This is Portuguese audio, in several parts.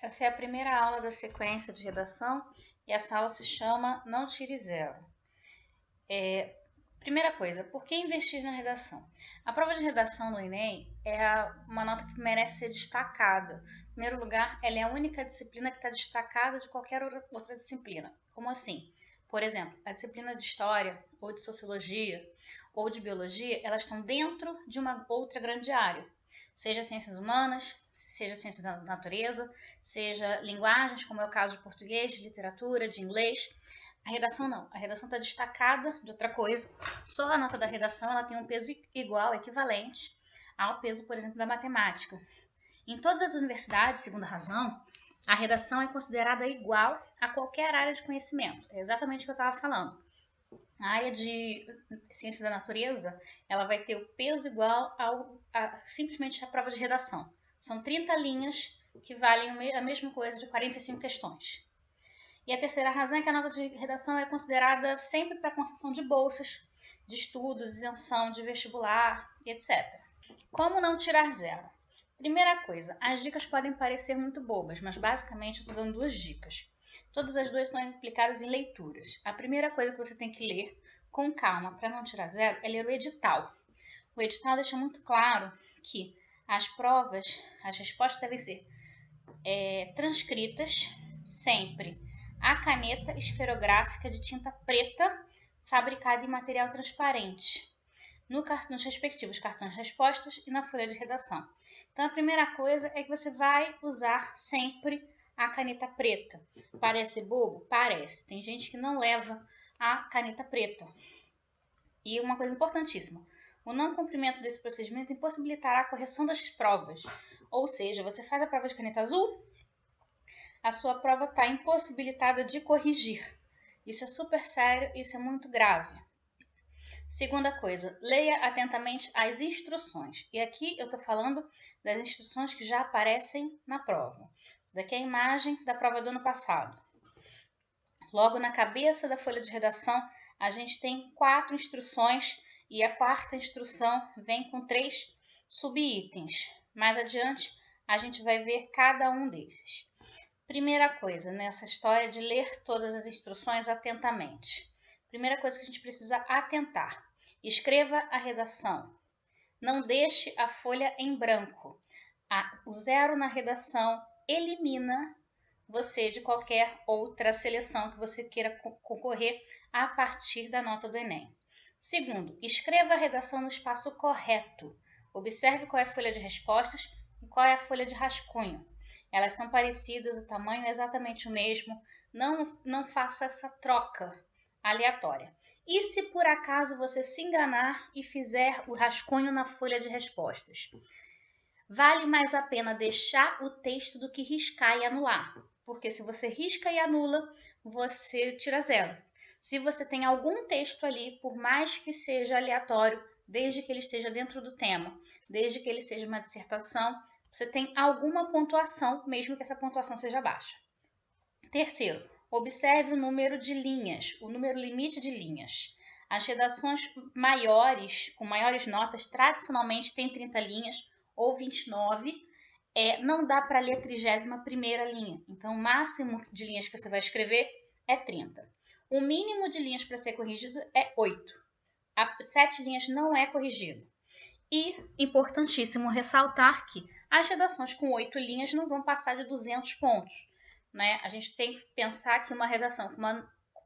Essa é a primeira aula da sequência de redação e essa aula se chama Não Tire Zero. Primeira coisa, por que investir na redação? A prova de redação no Enem é uma nota que merece ser destacada. Em primeiro lugar, ela é a única disciplina que está destacada de qualquer outra disciplina. Como assim? Por exemplo, a disciplina de História, ou de Sociologia, ou de Biologia, elas estão dentro de uma outra grande área. Seja Ciências Humanas, seja Ciências da Natureza, seja Linguagens, como é o caso de Português, de Literatura, de Inglês. A redação não, a redação está destacada de outra coisa. Só a nota da redação ela tem um peso igual, equivalente ao peso, por exemplo, da matemática. Em todas as universidades, segundo a razão, a redação é considerada igual a qualquer área de conhecimento. É exatamente o que eu estava falando. A área de ciência da natureza, ela vai ter o peso igual simplesmente a prova de redação. São 30 linhas que valem a mesma coisa de 45 questões. E a terceira razão é que a nota de redação é considerada sempre para concessão de bolsas, de estudos, isenção de vestibular, etc. Como não tirar zero? Primeira coisa, as dicas podem parecer muito bobas, mas basicamente eu estou dando duas dicas. Todas as duas estão implicadas em leituras. A primeira coisa que você tem que ler com calma para não tirar zero é ler o edital. O edital deixa muito claro que as provas, as respostas devem ser transcritas sempre a caneta esferográfica de tinta preta fabricada em material transparente, nos respectivos cartões de respostas e na folha de redação. Então, a primeira coisa é que você vai usar sempre a caneta preta. Parece bobo? Parece. Tem gente que não leva a caneta preta. E uma coisa importantíssima, o não cumprimento desse procedimento impossibilitará a correção das provas. Ou seja, você faz a prova de caneta azul, a sua prova está impossibilitada de corrigir. Isso é super sério, isso é muito grave. Segunda coisa, leia atentamente as instruções. E aqui eu estou falando das instruções que já aparecem na prova. Daqui é a imagem da prova do ano passado. Logo na cabeça da folha de redação, a gente tem 4 instruções e a quarta instrução vem com 3 subitens. Mais adiante, a gente vai ver cada um desses. Primeira coisa, nessa história de ler todas as instruções atentamente. Primeira coisa que a gente precisa atentar. Escreva a redação. Não deixe a folha em branco. O zero na redação elimina você de qualquer outra seleção que você queira concorrer a partir da nota do Enem. Segundo, escreva a redação no espaço correto. Observe qual é a folha de respostas e qual é a folha de rascunho. Elas são parecidas, o tamanho é exatamente o mesmo. Não faça essa troca aleatória. E se por acaso você se enganar e fizer o rascunho na folha de respostas? Vale mais a pena deixar o texto do que riscar e anular. Porque se você risca e anula, você tira zero. Se você tem algum texto ali, por mais que seja aleatório, desde que ele esteja dentro do tema, desde que ele seja uma dissertação, você tem alguma pontuação, mesmo que essa pontuação seja baixa. Terceiro, observe o número de linhas, o número limite de linhas. As redações maiores, com maiores notas, tradicionalmente têm 30 linhas ou 29. Não dá para ler a 31ª linha. Então, o máximo de linhas que você vai escrever é 30. O mínimo de linhas para ser corrigido é 8. 7 linhas não é corrigido. E, importantíssimo ressaltar que as redações com 8 linhas não vão passar de 200 pontos. Né? A gente tem que pensar que uma redação,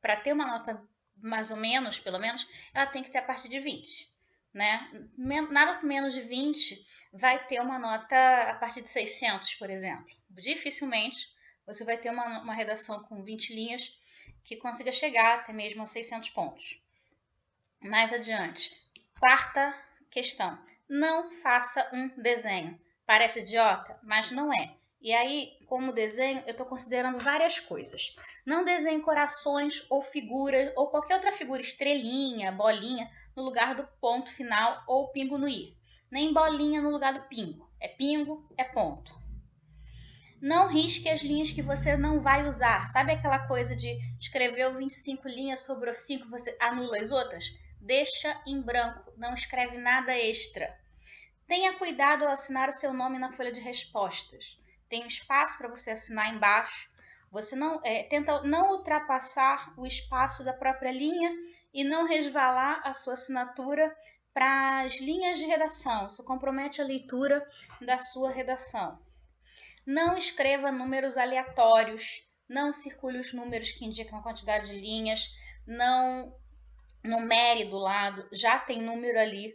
para ter uma nota mais ou menos, pelo menos, ela tem que ter a partir de 20. Né? Nada com menos de 20 vai ter uma nota a partir de 600, por exemplo. Dificilmente você vai ter uma redação com 20 linhas que consiga chegar até mesmo a 600 pontos. Mais adiante, quarta questão. Não faça um desenho. Parece idiota, mas não é. E aí, como desenho, eu estou considerando várias coisas. Não desenhe corações ou figuras, ou qualquer outra figura, estrelinha, bolinha, no lugar do ponto final ou pingo no i. Nem bolinha no lugar do pingo. É pingo, é ponto. Não risque as linhas que você não vai usar. Sabe aquela coisa de escrever 25 linhas, sobrou 5, você anula as outras? Deixa em branco, não escreve nada extra. Tenha cuidado ao assinar o seu nome na folha de respostas. tem um espaço para você assinar embaixo. Você não tenta não ultrapassar o espaço da própria linha e não resvalar a sua assinatura para as linhas de redação. Isso compromete a leitura da sua redação. Não escreva números aleatórios, não circule os números que indicam a quantidade de linhas, não numere do lado, já tem número ali.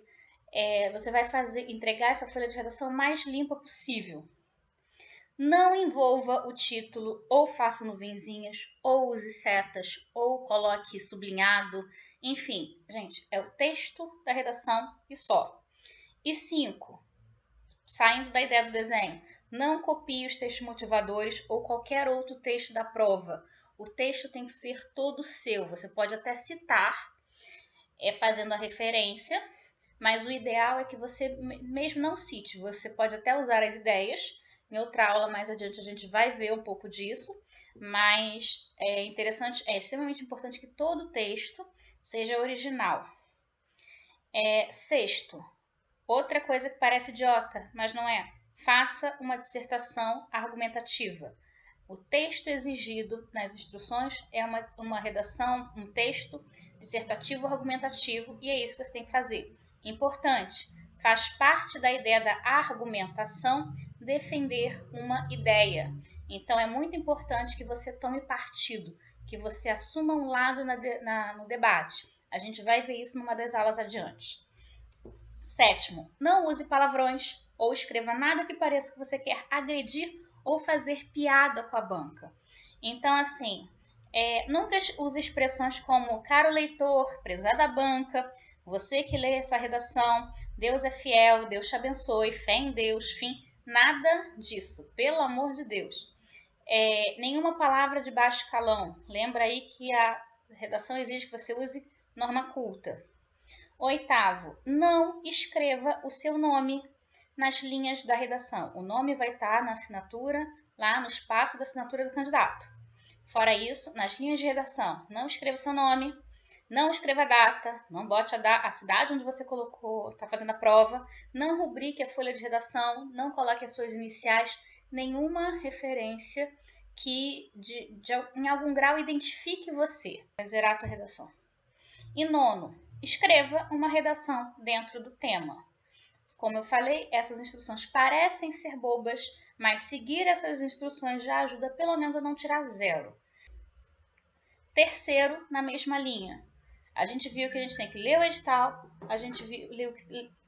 Você vai entregar essa folha de redação mais limpa possível. Não envolva o título, ou faça nuvenzinhas, ou use setas, ou coloque sublinhado. Enfim, gente, é o texto da redação e só. E 5, saindo da ideia do desenho, não copie os textos motivadores ou qualquer outro texto da prova. O texto tem que ser todo seu. Você pode até citar, fazendo a referência, mas o ideal é que você mesmo não cite. Você pode até usar as ideias. Em outra aula mais adiante a gente vai ver um pouco disso, mas é extremamente importante que todo texto seja original. 6º, outra coisa que parece idiota, mas não é. Faça uma dissertação argumentativa. O texto exigido nas instruções é uma redação, um texto dissertativo argumentativo, e é isso que você tem que fazer. Importante, faz parte da ideia da argumentação defender uma ideia. Então, é muito importante que você tome partido, que você assuma um lado no debate. A gente vai ver isso numa das aulas adiante. 7º, não use palavrões ou escreva nada que pareça que você quer agredir ou fazer piada com a banca. Então, assim, nunca use expressões como caro leitor, prezada banca, você que lê essa redação, Deus é fiel, Deus te abençoe, fé em Deus, fim. Nada disso, pelo amor de Deus. Nenhuma palavra de baixo calão. Lembra aí que a redação exige que você use norma culta. 8º, não escreva o seu nome nas linhas da redação. O nome vai estar na assinatura, lá no espaço da assinatura do candidato. Fora isso, nas linhas de redação, não escreva seu nome, não escreva a data, não bote a cidade onde você está fazendo a prova, não rubrique a folha de redação, não coloque as suas iniciais, nenhuma referência que em algum grau identifique você. Vai zerar a tua redação. E 9º, escreva uma redação dentro do tema. Como eu falei, essas instruções parecem ser bobas, mas seguir essas instruções já ajuda pelo menos a não tirar 0. 3º, na mesma linha. A gente viu que a gente tem que ler o edital, a gente viu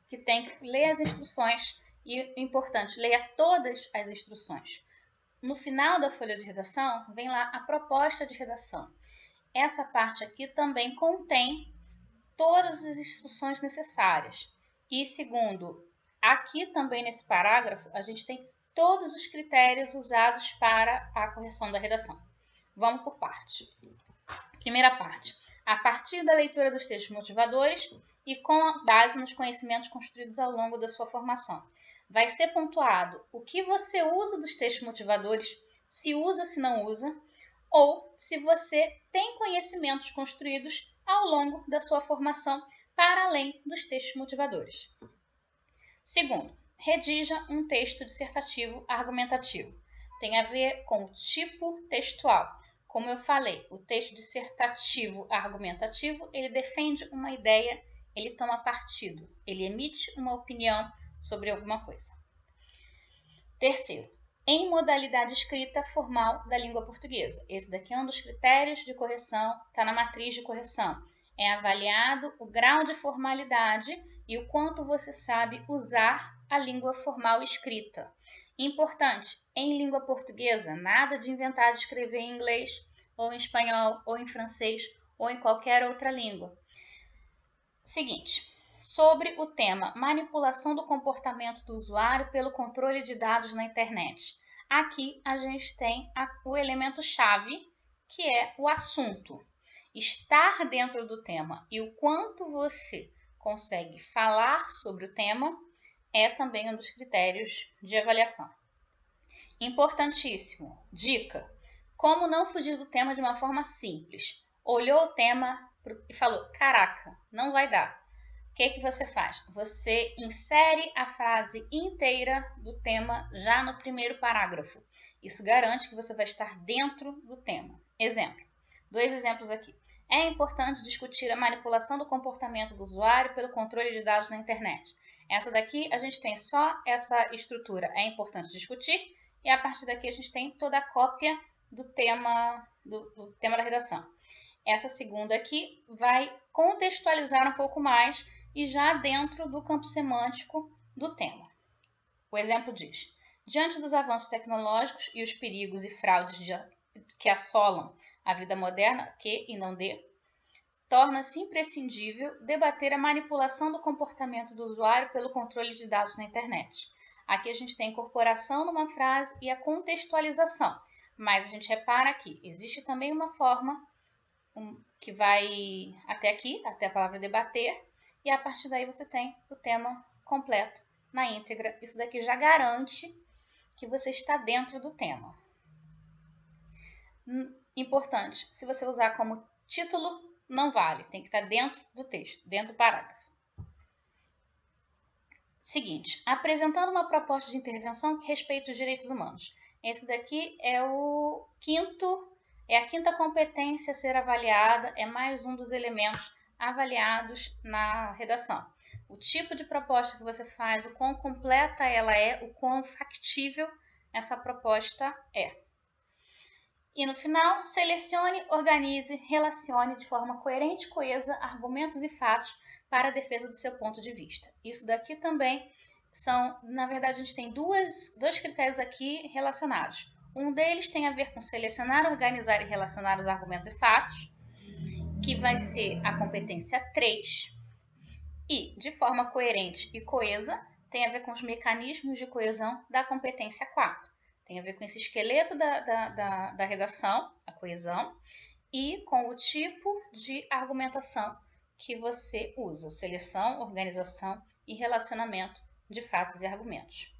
que tem que ler as instruções e, importante, leia todas as instruções. No final da folha de redação, vem lá a proposta de redação. Essa parte aqui também contém todas as instruções necessárias. E segundo, aqui também nesse parágrafo, a gente tem todos os critérios usados para a correção da redação. Vamos por parte. Primeira parte. A partir da leitura dos textos motivadores e com base nos conhecimentos construídos ao longo da sua formação. Vai ser pontuado o que você usa dos textos motivadores, se usa, se não usa, ou se você tem conhecimentos construídos ao longo da sua formação para além dos textos motivadores. Segundo, redija um texto dissertativo argumentativo. Tem a ver com o tipo textual. Como eu falei, o texto dissertativo argumentativo, ele defende uma ideia, ele toma partido, ele emite uma opinião sobre alguma coisa. Terceiro, em modalidade escrita formal da língua portuguesa. Esse daqui é um dos critérios de correção, está na matriz de correção. É avaliado o grau de formalidade e o quanto você sabe usar a língua formal escrita. Importante, em língua portuguesa, nada de inventar de escrever em inglês, ou em espanhol, ou em francês, ou em qualquer outra língua. Seguinte, sobre o tema manipulação do comportamento do usuário pelo controle de dados na internet. Aqui a gente tem o elemento-chave, que é o assunto. Estar dentro do tema e o quanto você consegue falar sobre o tema é também um dos critérios de avaliação. Importantíssimo, dica, como não fugir do tema de uma forma simples. Olhou o tema e falou, caraca, não vai dar. que você faz? Você insere a frase inteira do tema já no primeiro parágrafo. Isso garante que você vai estar dentro do tema. Exemplo. 2 exemplos aqui. É importante discutir a manipulação do comportamento do usuário pelo controle de dados na internet. Essa daqui a gente tem só essa estrutura. É importante discutir. E a partir daqui a gente tem toda a cópia do tema da redação. Essa segunda aqui vai contextualizar um pouco mais e já dentro do campo semântico do tema. O exemplo diz: diante dos avanços tecnológicos e os perigos e fraudes que assolam a vida moderna, que e não de, torna-se imprescindível debater a manipulação do comportamento do usuário pelo controle de dados na internet. Aqui a gente tem a incorporação numa frase e a contextualização, mas a gente repara que existe também uma forma que vai até aqui, até a palavra debater, e a partir daí você tem o tema completo na íntegra. Isso daqui já garante que você está dentro do tema. Importante, se você usar como título, não vale, tem que estar dentro do texto, dentro do parágrafo. Seguinte, apresentando uma proposta de intervenção que respeite os direitos humanos. Esse daqui é a quinta competência a ser avaliada, é mais um dos elementos avaliados na redação. O tipo de proposta que você faz, o quão completa ela é, o quão factível essa proposta é. E no final, selecione, organize, relacione de forma coerente e coesa argumentos e fatos para a defesa do seu ponto de vista. Isso daqui também são, na verdade, a gente tem dois critérios aqui relacionados. Um deles tem a ver com selecionar, organizar e relacionar os argumentos e fatos, que vai ser a competência 3. E, de forma coerente e coesa, tem a ver com os mecanismos de coesão da competência 4. Tem a ver com esse esqueleto da redação, a coesão, e com o tipo de argumentação que você usa, seleção, organização e relacionamento de fatos e argumentos.